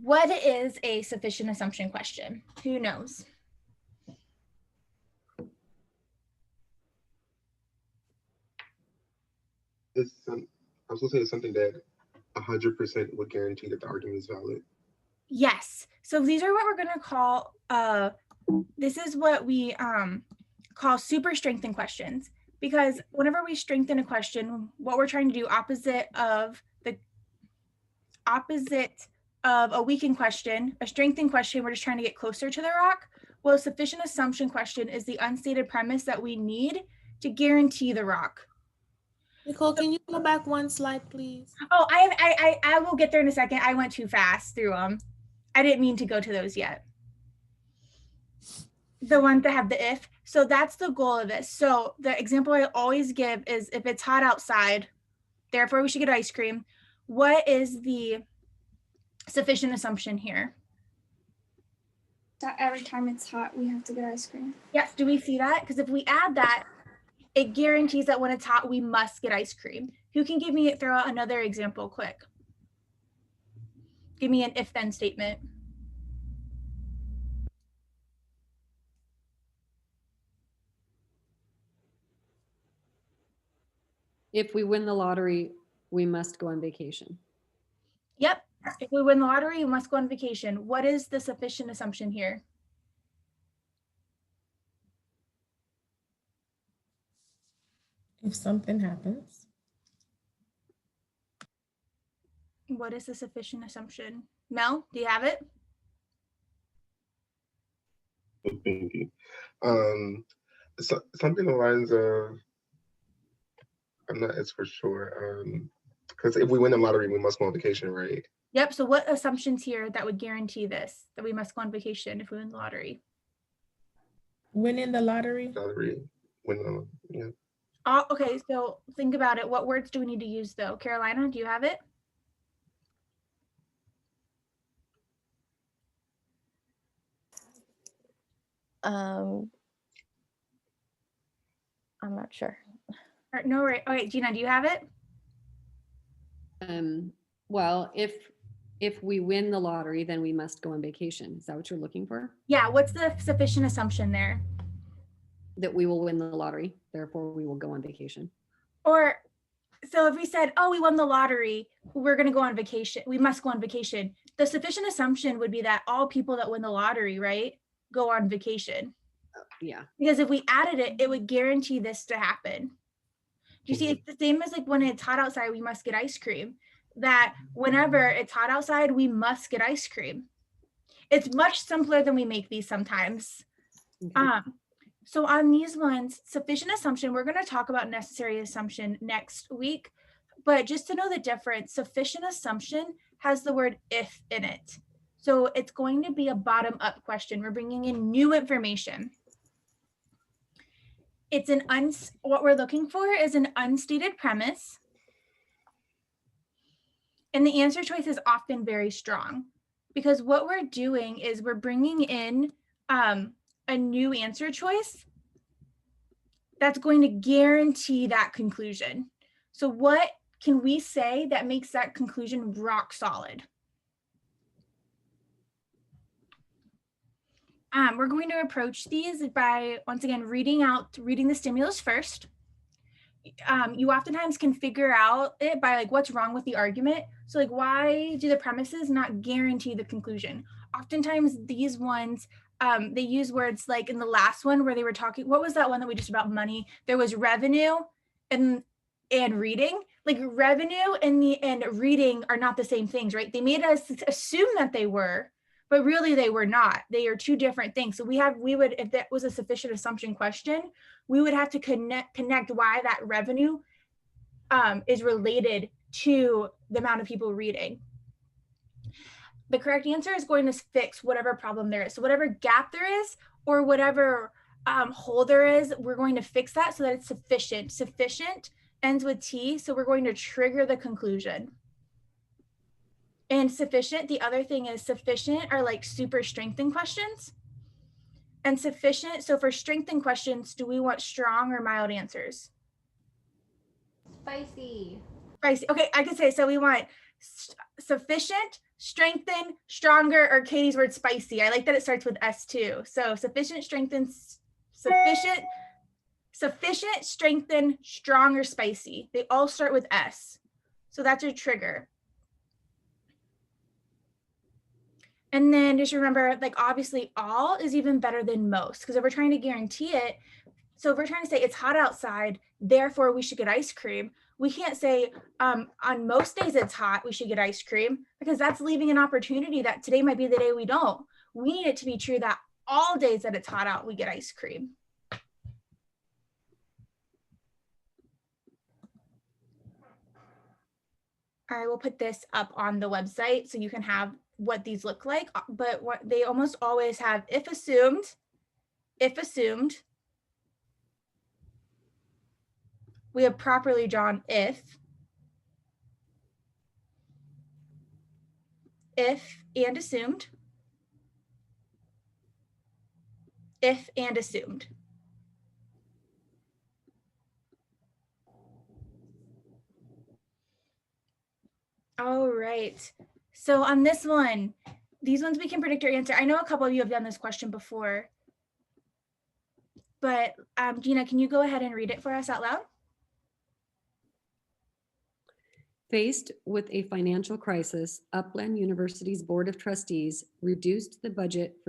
What is a sufficient assumption question? Who knows? I was gonna say it's something that 100% would guarantee that the argument is valid. Yes. So these are what we're going to call, this is what we call super strengthened questions, because whenever we strengthen a question, what we're trying to do opposite of a weakened question, a strengthened question, we're just trying to get closer to the rock. Well, a sufficient assumption question is the unstated premise that we need to guarantee the rock. Nicole, can you go back one slide, please? Oh, I will get there in a second. I went too fast through them. I didn't mean to go to those yet. The ones that have the if. So that's the goal of this. So the example I always give is if it's hot outside, therefore we should get ice cream. What is the sufficient assumption here? That every time it's hot, we have to get ice cream. Yes, do we see that? Because if we add that, it guarantees that when it's hot, we must get ice cream. Who can throw out another example quick? Give me an if-then statement. If we win the lottery, we must go on vacation. Yep. If we win the lottery, we must go on vacation. What is the sufficient assumption here? If something happens. What is the sufficient assumption? Mel, do you have it? Thank you. So, something along the lines of, I'm not as for sure. Because if we win the lottery, we must go on vacation, right? Yep. So what assumptions here that would guarantee this, that we must go on vacation if we win the lottery? Winning the lottery? Lottery, yeah. Okay, so think about it. What words do we need to use though? Carolina, do you have it? I'm not sure. No, right. Okay, Gina, do you have it? Well, if we win the lottery, then we must go on vacation. Is that what you're looking for? Yeah, what's the sufficient assumption there? That we will win the lottery, therefore we will go on vacation. Or, so if we said, oh, we won the lottery, we're going to go on vacation. We must go on vacation. The sufficient assumption would be that all people that win the lottery, right, go on vacation. Yeah. Because if we added it, it would guarantee this to happen. Do you see, it's the same as like when it's hot outside, we must get ice cream. That whenever it's hot outside, we must get ice cream. It's much simpler than we make these sometimes. Okay. So on these ones, sufficient assumption, we're going to talk about necessary assumption next week. But just to know the difference, sufficient assumption has the word if in it. So it's going to be a bottom-up question. We're bringing in new information. It's what we're looking for is an unstated premise. And the answer choice is often very strong because what we're doing is we're bringing in a new answer choice that's going to guarantee that conclusion. So what can we say that makes that conclusion rock solid? We're going to approach these by, once again, reading the stimulus first. You oftentimes can figure out it by like what's wrong with the argument. So like, why do the premises not guarantee the conclusion? Oftentimes these ones, they use words like in the last one where they were talking, what was that one that we just about money? There was revenue and reading. Like revenue and reading are not the same things, right? They made us assume that they were, but really they were not. They are two different things. So we would, if that was a sufficient assumption question, we would have to connect why that revenue is related to the amount of people reading. The correct answer is going to fix whatever problem there is. So whatever gap there is or whatever hole there is, we're going to fix that so that it's sufficient. Sufficient ends with T, so we're going to trigger the conclusion. And sufficient, the other thing is sufficient are like super strengthened questions. And sufficient, so for strengthened questions, do we want strong or mild answers? Spicy. Spicy, okay, I could say, so we want sufficient, strengthen, stronger, or Katie's word spicy. I like that it starts with S too. So sufficient, strengthen, sufficient, strengthen, strong, or spicy. They all start with S. So that's your trigger. And then just remember, like, obviously all is even better than most, because if we're trying to guarantee it, so if we're trying to say it's hot outside, therefore we should get ice cream, we can't say on most days it's hot, we should get ice cream, because that's leaving an opportunity that today might be the day we don't. We need it to be true that all days that it's hot out, we get ice cream. I will put this up on the website so you can have what these look like, but what they almost always have if assumed, we have properly drawn if and assumed, if and assumed. All right. So on this one, these ones we can predict your answer. I know a couple of you have done this question before, but Gina, can you go ahead and read it for us out loud? Faced with a financial crisis, Upland University's Board of Trustees reduced the budget for